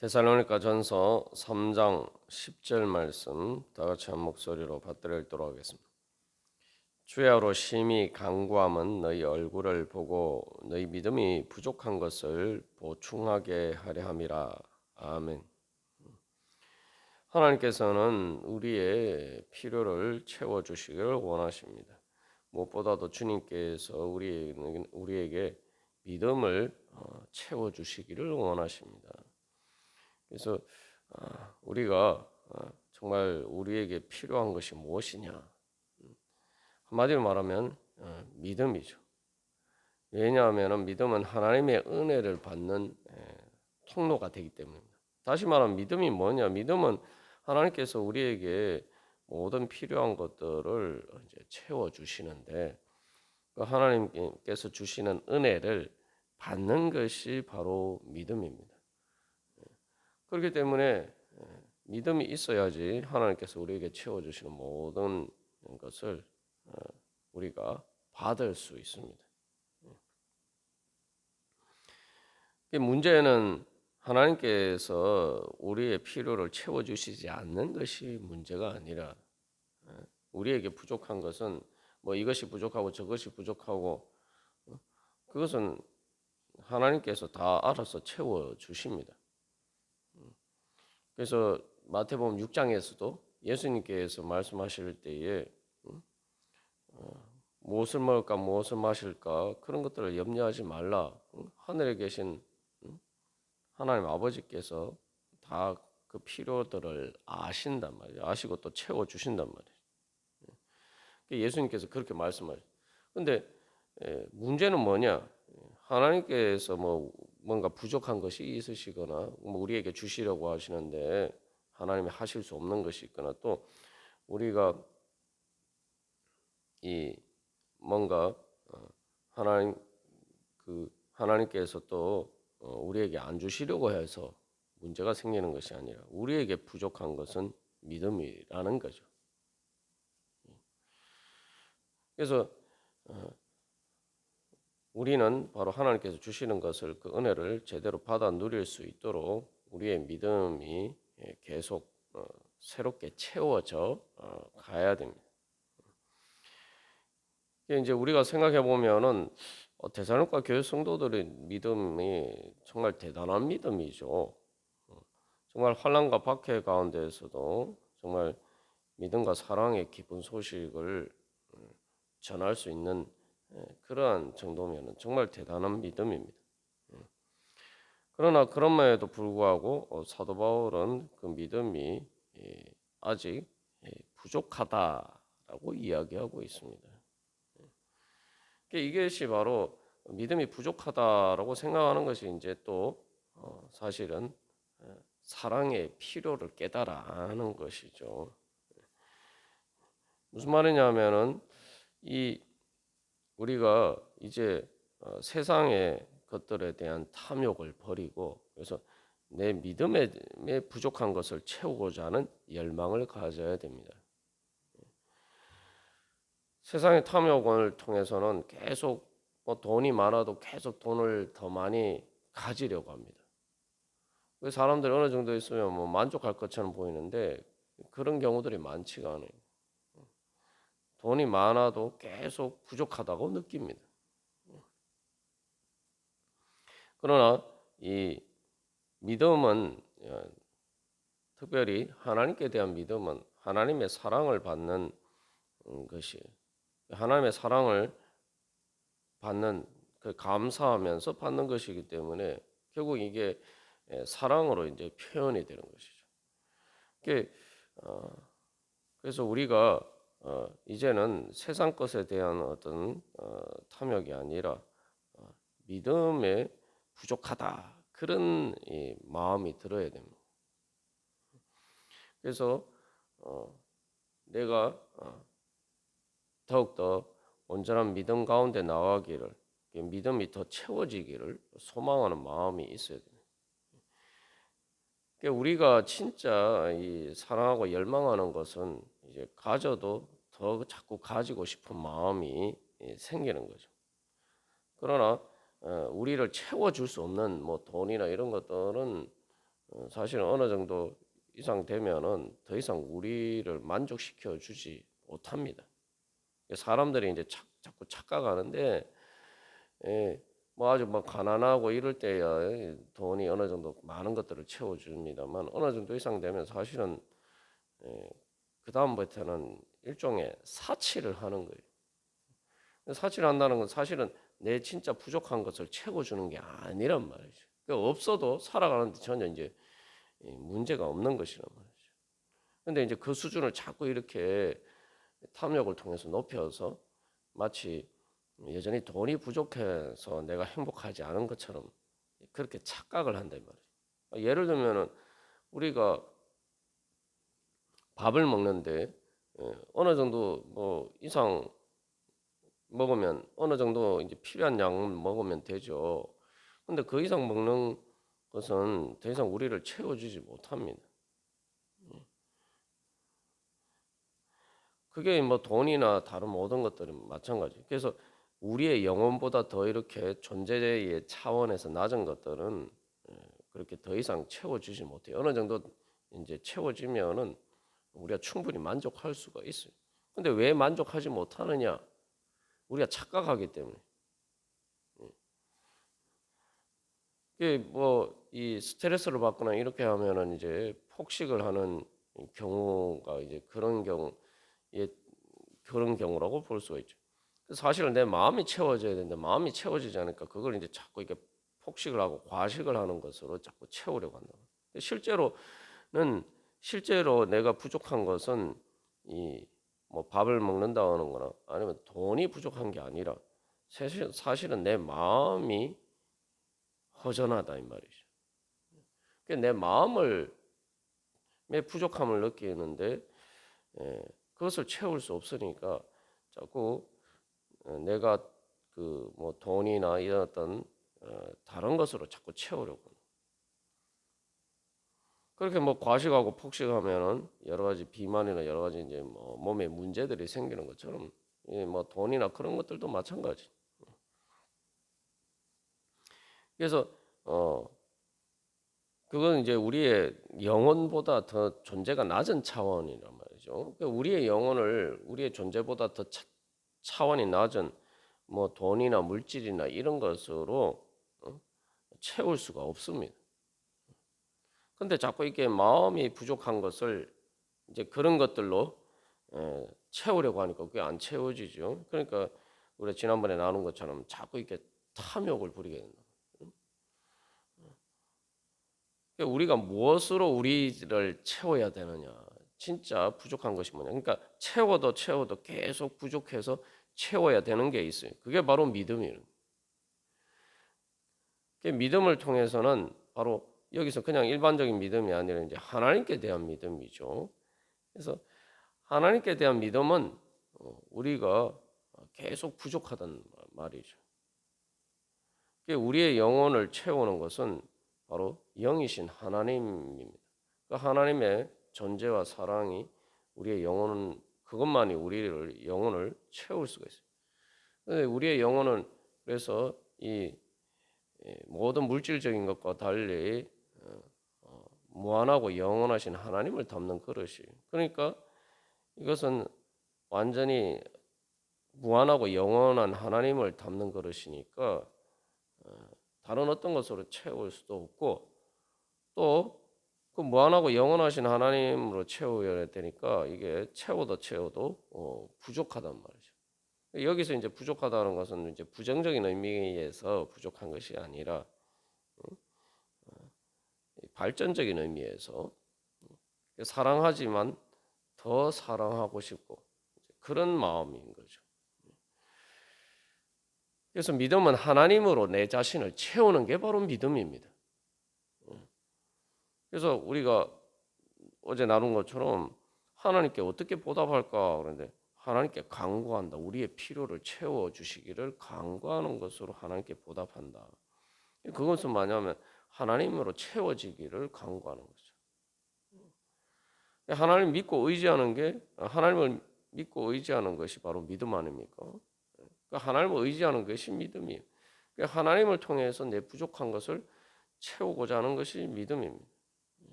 데살로니가 전서 3장 10절 말씀 다 같이 한 목소리로 받들어 읽도록 하겠습니다. 주야로 심히 간구함은 너희 얼굴을 보고 너희 믿음이 부족한 것을 보충하게 하려 함이라. 아멘. 하나님께서는 우리의 필요를 채워주시기를 원하십니다. 무엇보다도 주님께서 우리에게 믿음을 채워주시기를 원하십니다. 그래서 우리가 정말 우리에게 필요한 것이 무엇이냐? 한마디로 말하면 믿음이죠. 왜냐하면 믿음은 하나님의 은혜를 받는 통로가 되기 때문입니다. 다시 말하면 믿음이 뭐냐? 믿음은 하나님께서 우리에게 모든 필요한 것들을 이제 채워 주시는데 그 하나님께서 주시는 은혜를 받는 것이 바로 믿음입니다. 그렇기 때문에 믿음이 있어야지 하나님께서 우리에게 채워주시는 모든 것을 우리가 받을 수 있습니다. 문제는 하나님께서 우리의 필요를 채워주시지 않는 것이 문제가 아니라 우리에게 부족한 것은 뭐 이것이 부족하고 저것이 부족하고 그것은 하나님께서 다 알아서 채워주십니다. 그래서 마태복음 6장에서도 예수님께서 말씀하실 때에 무엇을 먹을까 무엇을 마실까 그런 것들을 염려하지 말라. 하늘에 계신 하나님 아버지께서 다 그 필요들을 아신단 말이에요. 아시고 또 채워주신단 말이에요. 예수님께서 그렇게 말씀하세요. 근데 문제는 뭐냐? 하나님께서 뭔가 부족한 것이 있으시거나 우리에게 주시려고 하시는데 하나님이 하실 수 없는 것이 있거나 또 우리가 이 뭔가 하나님 하나님께서 또 우리에게 안 주시려고 해서 문제가 생기는 것이 아니라 우리에게 부족한 것은 믿음이라는 거죠. 그래서 우리는 바로 하나님께서 주시는 것을 그 은혜를 제대로 받아 누릴 수 있도록 우리의 믿음이 계속 새롭게 채워져 가야 됩니다. 이제 우리가 생각해 보면은 데살로니가 교회 성도들의 믿음이 정말 대단한 믿음이죠. 정말 환난과 박해 가운데에서도 정말 믿음과 사랑의 기쁜 소식을 전할 수 있는 그러한 정도면 정말 대단한 믿음입니다. 그러나 그럼에도 불구하고 사도 바울은 그 믿음이 아직 부족하다라고 이야기하고 있습니다. 이것이 바로 믿음이 부족하다라고 생각하는 것이 이제 또 사실은 사랑의 필요를 깨달아하는 것이죠. 무슨 말이냐면은 이 우리가 이제 세상의 것들에 대한 탐욕을 버리고 그래서 내 믿음에 부족한 것을 채우고자 하는 열망을 가져야 됩니다. 세상의 탐욕을 통해서는 계속 돈이 많아도 계속 돈을 더 많이 가지려고 합니다. 사람들이 어느 정도 있으면 만족할 것처럼 보이는데 그런 경우들이 많지가 않아요. 돈이 많아도 계속 부족하다고 느낍니다. 그러나 이 믿음은 특별히 하나님께 대한 믿음은 하나님의 사랑을 받는 것이 하나님의 사랑을 받는 그 감사하면서 받는 것이기 때문에 결국 이게 사랑으로 이제 표현이 되는 것이죠. 이게 그래서 우리가 이제는 세상 것에 대한 어떤 탐욕이 아니라 믿음에 부족하다 그런 마음이 들어야 됩니다. 그래서 내가 더욱더 온전한 믿음 가운데 나가기를 믿음이 더 채워지기를 소망하는 마음이 있어야 됩니다. 우리가 진짜 이 사랑하고 열망하는 것은 이제 가져도 더 자꾸 가지고 싶은 마음이 생기는 거죠. 그러나 우리를 채워줄 수 없는 돈이나 이런 것들은 사실은 어느 정도 이상 되면은 더 이상 우리를 만족시켜 주지 못합니다. 사람들이 이제 자꾸 착각하는데, 예, 뭐 아주 뭐 가난하고 이럴 때야 돈이 어느 정도 많은 것들을 채워줍니다만 어느 정도 이상 되면 사실은, 예, 그 다음부터는 일종의 사치를 하는 거예요. 사치를 한다는 건 사실은 내 진짜 부족한 것을 채워주는 게 아니란 말이죠. 그러니까 없어도 살아가는데 전혀 이제 문제가 없는 것이란 말이죠. 근데 이제 그 수준을 자꾸 이렇게 탐욕을 통해서 높여서 마치 여전히 돈이 부족해서 내가 행복하지 않은 것처럼 그렇게 착각을 한단 말이에요. 예를 들면은 우리가 밥을 먹는데, 어느 정도 뭐 이상 먹으면 어느 정도 이제 필요한 양 먹으면 되죠. 근데 그 이상 먹는 것은 더 이상 우리를 채워주지 못합니다. 그게 뭐 돈이나 다른 모든 것들은 마찬가지. 그래서 우리의 영혼보다 더 이렇게 존재의 차원에서 낮은 것들은 그렇게 더 이상 채워주지 못해요. 어느 정도 이제 채워지면은 우리가 충분히 만족할 수가 있어요. 근데 왜 만족하지 못하느냐? 우리가 착각하기 때문에. 이게 뭐 이 스트레스를 받거나 이렇게 하면은 이제 폭식을 하는 경우가 이제 그런 경우라고 볼 수가 있죠. 사실은 내 마음이 채워져야 되는데 마음이 채워지지 않으니까 그걸 이제 자꾸 이렇게 폭식을 하고 과식을 하는 것으로 자꾸 채우려고 한다. 실제로 내가 부족한 것은 이 뭐 밥을 먹는다는 거나 아니면 돈이 부족한 게 아니라 사실은 내 마음이 허전하다 이 말이죠. 내 마음을 내 부족함을 느끼는데, 그것을 채울 수 없으니까 자꾸 내가 그 뭐 돈이나 이런 어떤 다른 것으로 자꾸 채우려고. 그렇게 뭐 과식하고 폭식하면은 여러 가지 비만이나 여러 가지 이제 뭐 몸에 문제들이 생기는 것처럼 뭐 돈이나 그런 것들도 마찬가지. 그래서 그건 이제 우리의 영혼보다 더 존재가 낮은 차원이란 말이죠. 그러니까 우리의 존재보다 더 차원이 낮은 뭐 돈이나 물질이나 이런 것으로 채울 수가 없습니다. 근데 자꾸 이렇게 마음이 부족한 것을 이제 그런 것들로 채우려고 하니까 그게 안 채워지죠. 그러니까 우리가 지난번에 나눈 것처럼 자꾸 이렇게 탐욕을 부리게 된다. 그러니까 우리가 무엇으로 우리를 채워야 되느냐? 진짜 부족한 것이 뭐냐? 그러니까 채워도 계속 부족해서 채워야 되는 게 있어요. 그게 바로 믿음이에요. 그 믿음을 통해서는 바로 여기서 그냥 일반적인 믿음이 아니라 이제 하나님께 대한 믿음이죠. 그래서 하나님께 대한 믿음은 우리가 계속 부족하단 말이죠. 우리의 영혼을 채우는 것은 바로 영이신 하나님입니다. 그 하나님의 존재와 사랑이 우리의 영혼은 그것만이 우리를 영혼을 채울 수가 있어요. 근데 우리의 영혼은 그래서 이 모든 물질적인 것과 달리 무한하고 영원하신 하나님을 담는 그릇이. 그러니까 이것은 완전히 무한하고 영원한 하나님을 담는 그릇이니까 다른 어떤 것으로 채울 수도 없고 또 그 무한하고 영원하신 하나님으로 채워야 되니까 이게 채워도 부족하단 말이죠. 여기서 이제 부족하다는 것은 이제 부정적인 의미에서 부족한 것이 아니라 발전적인 의미에서 사랑하지만 더 사랑하고 싶고 그런 마음인 거죠. 그래서 믿음은 하나님으로 내 자신을 채우는 게 바로 믿음입니다. 그래서 우리가 어제 나눈 것처럼 하나님께 어떻게 보답할까 그런데 하나님께 간구한다. 우리의 필요를 채워 주시기를 간구하는 것으로 하나님께 보답한다. 그것은 뭐냐면 하나님으로 채워지기를 간구하는 거죠. 하나님을 믿고 의지하는 것이 바로 믿음 아닙니까? 하나님을 의지하는 것이 믿음이에요. 하나님을 통해서 내 부족한 것을 채우고자 하는 것이 믿음입니다.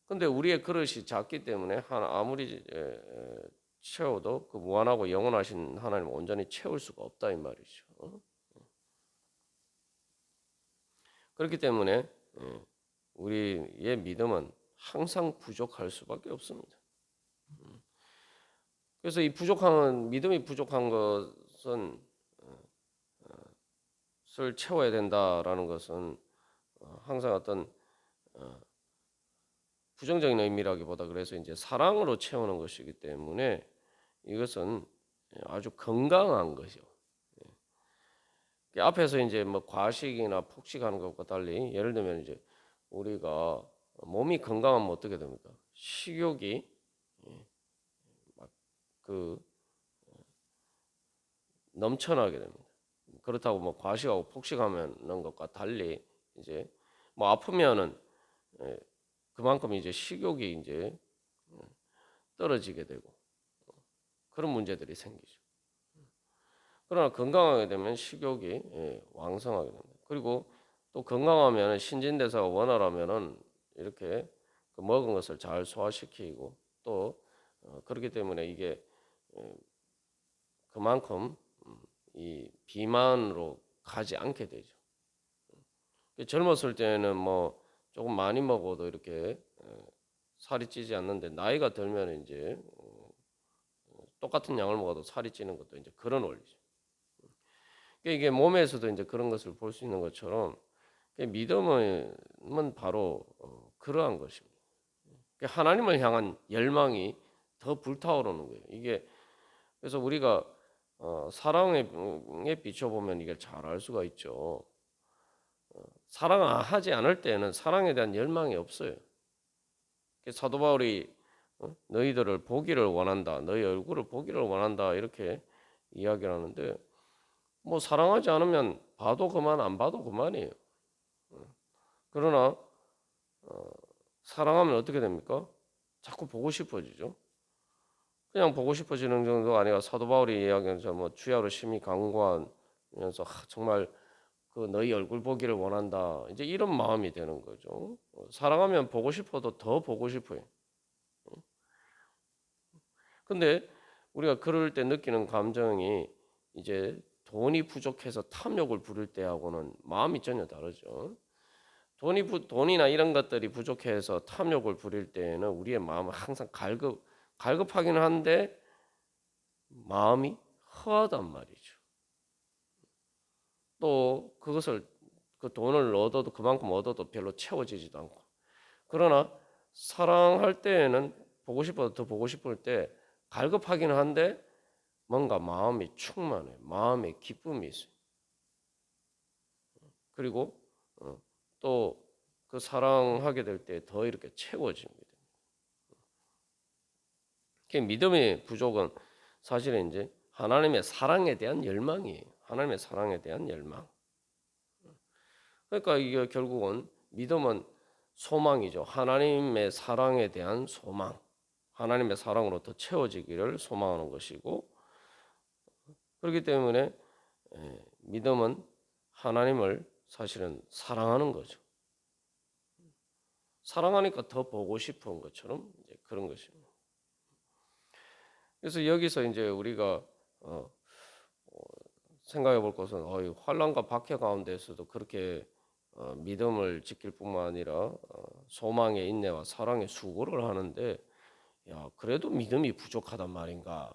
근데 우리의 그릇이 작기 때문에 아무리 채워도 그 무한하고 영원하신 하나님 온전히 채울 수가 없다 이 말이죠. 그렇기 때문에 우리의 믿음은 항상 부족할 수밖에 없습니다. 그래서 이 부족한 믿음이 부족한 것은 을 채워야 된다라는 것은 항상 어떤 부정적인 의미라기보다 그래서 이제 사랑으로 채우는 것이기 때문에 이것은 아주 건강한 것이요. 앞에서 이제 뭐 과식이나 폭식하는 것과 달리 예를 들면 이제 우리가 몸이 건강하면 어떻게 됩니까? 식욕이 그 넘쳐나게 됩니다. 그렇다고 뭐 과식하고 폭식하는 것과 달리 이제 뭐 아프면은 그만큼 이제 식욕이 이제 떨어지게 되고 그런 문제들이 생기죠. 그러나 건강하게 되면 식욕이 왕성하게 됩니다. 그리고 또 건강하면 신진대사가 원활하면은 이렇게 그 먹은 것을 잘 소화시키고 또 그렇기 때문에 이게 그만큼 이 비만으로 가지 않게 되죠. 젊었을 때는 뭐 조금 많이 먹어도 이렇게 살이 찌지 않는데 나이가 들면 이제 똑같은 양을 먹어도 살이 찌는 것도 이제 그런 원리죠. 이게 몸에서도 이제 그런 것을 볼 수 있는 것처럼 믿음은 바로 그러한 것입니다. 하나님을 향한 열망이 더 불타오르는 거예요. 이게 그래서 우리가 사랑에 비춰보면 이걸 잘 알 수가 있죠. 사랑하지 않을 때는 사랑에 대한 열망이 없어요. 사도 바울이 너희들을 보기를 원한다, 너희 얼굴을 보기를 원한다 이렇게 이야기를 하는데 뭐 사랑하지 않으면 봐도 그만 안 봐도 그만이에요. 그러나 사랑하면 어떻게 됩니까? 자꾸 보고 싶어지죠. 그냥 보고 싶어지는 정도가 아니라 사도 바울이 이야기하면서 뭐 주야로 심히 간구하면서 정말 그 너희 얼굴 보기를 원한다. 이제 이런 마음이 되는 거죠. 사랑하면 보고 싶어도 더 보고 싶어요. 근데 우리가 그럴 때 느끼는 감정이 이제 돈이 부족해서 탐욕을 부릴 때하고는 마음이 전혀 다르죠. 돈이나 이런 것들이 부족해서 탐욕을 부릴 때에는 우리의 마음은 항상 갈급하기는 한데 마음이 허하단 말이죠. 또 그것을 그 돈을 얻어도 그만큼 얻어도 별로 채워지지도 않고 그러나 사랑할 때에는 보고 싶어도 더 보고 싶을 때 갈급하기는 한데 뭔가 마음이 충만해 마음에 기쁨이 있어요. 그리고 또 그 사랑하게 될 때 더 이렇게 채워집니다. 믿음의 부족은 사실은 이제 하나님의 사랑에 대한 열망이에요. 하나님의 사랑에 대한 열망. 그러니까 이게 결국은 믿음은 소망이죠. 하나님의 사랑에 대한 소망. 하나님의 사랑으로 더 채워지기를 소망하는 것이고 그렇기 때문에 믿음은 하나님을 사실은 사랑하는 거죠. 사랑하니까 더 보고 싶은 것처럼 이제 그런 것입니다. 그래서 여기서 이제 우리가 생각해 볼 것은 환난과 박해 가운데서도 그렇게 믿음을 지킬 뿐만 아니라 소망의 인내와 사랑의 수고를 하는데 야 그래도 믿음이 부족하단 말인가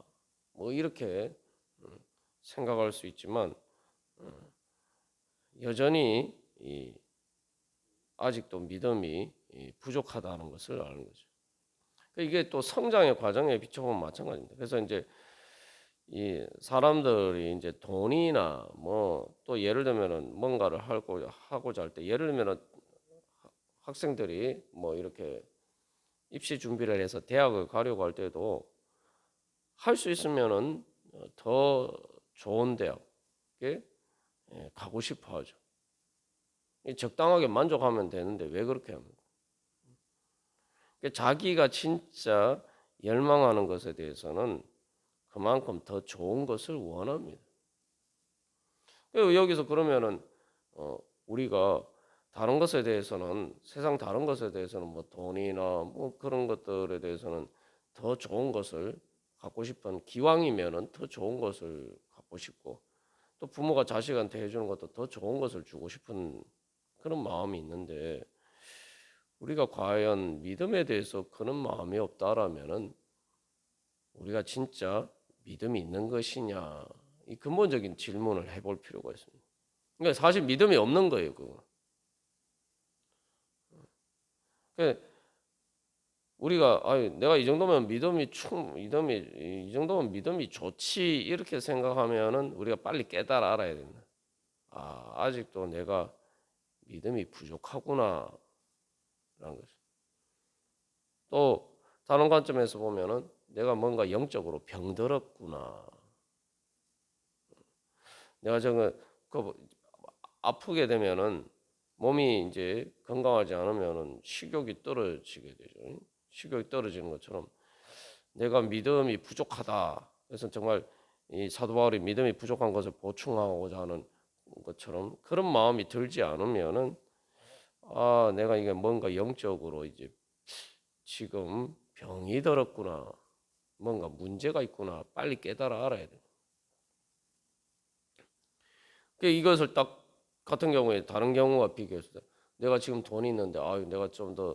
뭐 이렇게 생각할 수 있지만 여전히 아직도 믿음이 부족하다는 것을 아는 거죠. 이게 또 성장의 과정에 비춰보면 마찬가지입니다. 그래서 이제 이 사람들이 이제 돈이나 뭐 또 예를 들면은 뭔가를 하고자 할 때 예를 들면은 학생들이 뭐 이렇게 입시 준비를 해서 대학을 가려고 할 때도 할 수 있으면은 더 좋은 대학에 가고 싶어 하죠. 적당하게 만족하면 되는데 왜 그렇게 합니까? 자기가 진짜 열망하는 것에 대해서는 그만큼 더 좋은 것을 원합니다. 여기서 그러면은 우리가 다른 것에 대해서는 세상 다른 것에 대해서는 뭐 돈이나 뭐 그런 것들에 대해서는 더 좋은 것을 갖고 싶은 기왕이면은 더 좋은 것을 갖고 싶고 또 부모가 자식한테 해주는 것도 더 좋은 것을 주고 싶은 그런 마음이 있는데 우리가 과연 믿음에 대해서 그런 마음이 없다라면은 우리가 진짜 믿음이 있는 것이냐 이 근본적인 질문을 해볼 필요가 있습니다. 그러니까 사실 믿음이 없는 거예요, 그거. 그러니까 우리가 내가 이 정도면 이 정도면 믿음이 좋지 이렇게 생각하면은 우리가 빨리 깨달아 알아야 된다. 아직도 내가 믿음이 부족하구나라는 거죠. 또 다른 관점에서 보면은 내가 뭔가 영적으로 병들었구나. 내가 저거 그 아프게 되면은 몸이 이제 건강하지 않으면은 식욕이 떨어지게 되죠. 식욕이 떨어지는 것처럼 내가 믿음이 부족하다. 그래서 정말 이 사도 바울이 믿음이 부족한 것을 보충하고자 하는 것처럼 그런 마음이 들지 않으면은 내가 이게 뭔가 영적으로 이제 지금 병이 들었구나. 뭔가 문제가 있구나. 빨리 깨달아 알아야 돼. 이것을 딱 같은 경우에 다른 경우와 비교했을 때 내가 지금 돈이 있는데 내가 좀 더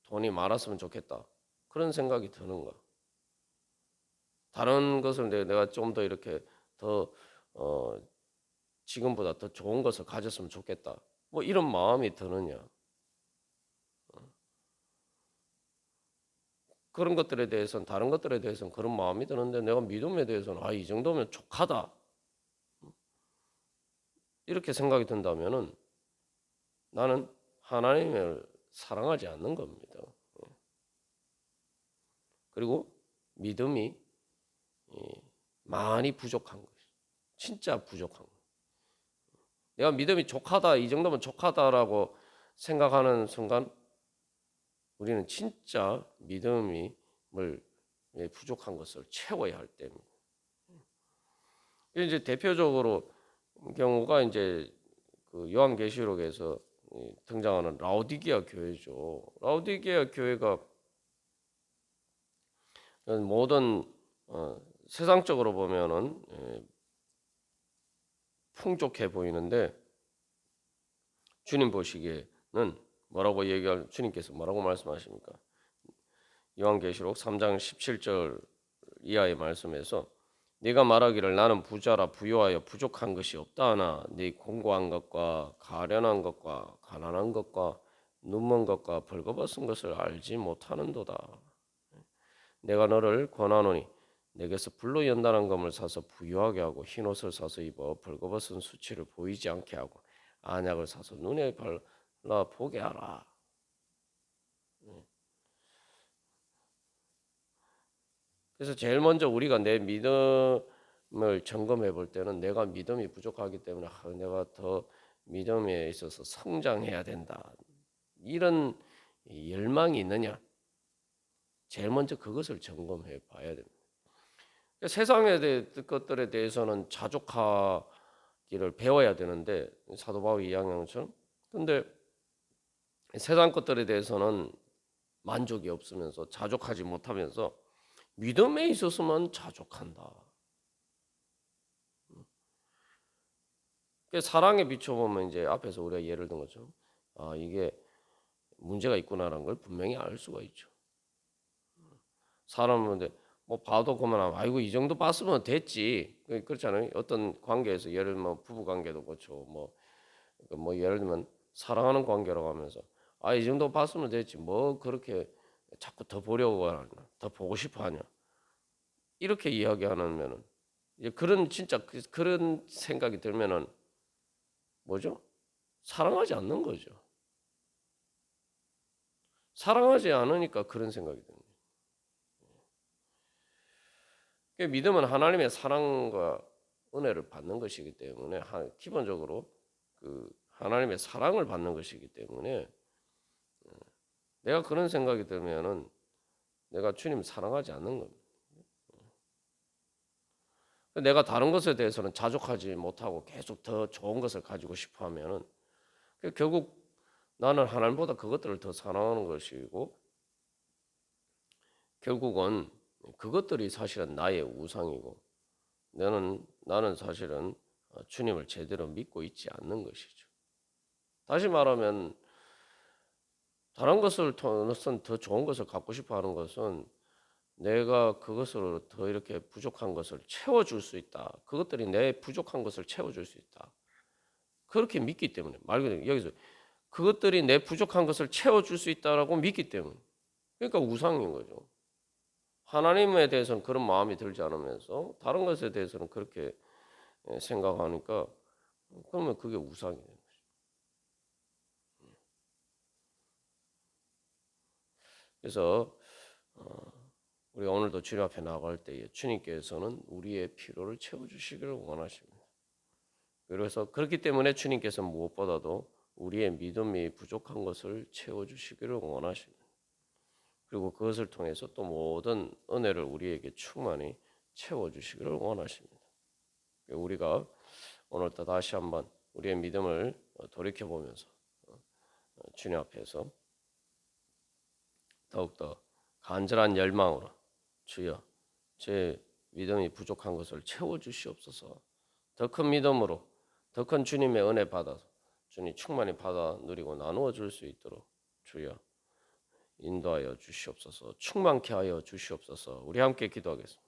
돈이 많았으면 좋겠다. 그런 생각이 드는 거야. 다른 것을 내가 좀 더 이렇게 더 지금보다 더 좋은 것을 가졌으면 좋겠다. 뭐 이런 마음이 드느냐. 그런 것들에 대해서는 다른 것들에 대해서는 그런 마음이 드는데 내가 믿음에 대해서는 이 정도면 족하다. 이렇게 생각이 든다면은 나는 하나님을 사랑하지 않는 겁니다. 그리고 믿음이 많이 부족한 것이 진짜 부족한 거. 내가 믿음이 족하다 이 정도면 족하다라고 생각하는 순간 우리는 진짜 믿음을 부족한 것을 채워야 할 때입니다. 이제 대표적으로 경우가 이제 그 요한계시록에서 등장하는 라오디게아 교회죠. 라오디게아 교회가 모든 세상적으로 보면은 풍족해 보이는데 주님 보시기에는 주님께서 뭐라고 말씀하십니까? 요한계시록 3장 17절 이하의 말씀에서 네가 말하기를 나는 부자라 부유하여 부족한 것이 없다 하나 네 공고한 것과 가련한 것과 가난한 것과 눈먼 것과 벌거벗은 것을 알지 못하는도다. 내가 너를 권하노니 내게서 불로 연단한 검을 사서 부유하게 하고 흰옷을 사서 입어 벌거벗은 수치를 보이지 않게 하고 안약을 사서 눈에 발라 보게 하라. 그래서 제일 먼저 우리가 내 믿음을 점검해 볼 때는 내가 믿음이 부족하기 때문에 내가 더 믿음에 있어서 성장해야 된다. 이런 열망이 있느냐? 제일 먼저 그것을 점검해 봐야 됩니다. 세상의 것들에 대해서는 자족하기를 배워야 되는데 사도 바울이 이야기한 것처럼 근데 세상 것들에 대해서는 만족이 없으면서 자족하지 못하면서 믿음에 있어서만 자족한다. 사랑에 비춰보면 이제 앞에서 우리가 예를 든 것처럼 이게 문제가 있구나라는 걸 분명히 알 수가 있죠. 사람은 근데 뭐 봐도 그만 아이고 이 정도 봤으면 됐지. 그렇잖아요. 어떤 관계에서 예를 들면 부부 관계도 그렇죠. 뭐 예를 들면 사랑하는 관계라고 하면서 이 정도 봤으면 됐지. 뭐 그렇게 자꾸 더 보려고 하냐. 더 보고 싶어 하냐. 이렇게 이야기하면은 이제 그런 진짜 그런 생각이 들면은 뭐죠? 사랑하지 않는 거죠. 사랑하지 않으니까 그런 생각이 듭니다. 믿음은 하나님의 사랑과 은혜를 받는 것이기 때문에 기본적으로 그 하나님의 사랑을 받는 것이기 때문에 내가 그런 생각이 들면은 내가 주님 사랑하지 않는 겁니다. 내가 다른 것에 대해서는 자족하지 못하고 계속 더 좋은 것을 가지고 싶어 하면은 결국 나는 하나님보다 그것들을 더 사랑하는 것이고 결국은 그것들이 사실은 나의 우상이고 나는 사실은 주님을 제대로 믿고 있지 않는 것이죠. 다시 말하면 다른 것을 통해서 더 좋은 것을 갖고 싶어 하는 것은 내가 그것으로 더 이렇게 부족한 것을 채워줄 수 있다. 그것들이 내 부족한 것을 채워줄 수 있다. 그렇게 믿기 때문에 말 그대로 여기서 그것들이 내 부족한 것을 채워줄 수 있다라고 믿기 때문에 그러니까 우상인 거죠. 하나님에 대해서는 그런 마음이 들지 않으면서 다른 것에 대해서는 그렇게 생각하니까 그러면 그게 우상이 되는 거죠. 그래서 우리 오늘도 주님 앞에 나갈 때에 주님께서는 우리의 필요를 채워주시기를 원하십니다. 그래서 그렇기 때문에 주님께서 무엇보다도 우리의 믿음이 부족한 것을 채워주시기를 원하십니다. 그리고 그것을 통해서 또 모든 은혜를 우리에게 충만히 채워주시기를 원하십니다. 우리가 오늘 또 다시 한번 우리의 믿음을 돌이켜보면서 주님 앞에서 더욱더 간절한 열망으로 주여 제 믿음이 부족한 것을 채워주시옵소서. 더 큰 믿음으로 더 큰 주님의 은혜 받아서 주님 충만히 받아 누리고 나누어 줄 수 있도록 주여 인도하여 주시옵소서. 충만케 하여 주시옵소서. 우리 함께 기도하겠습니다.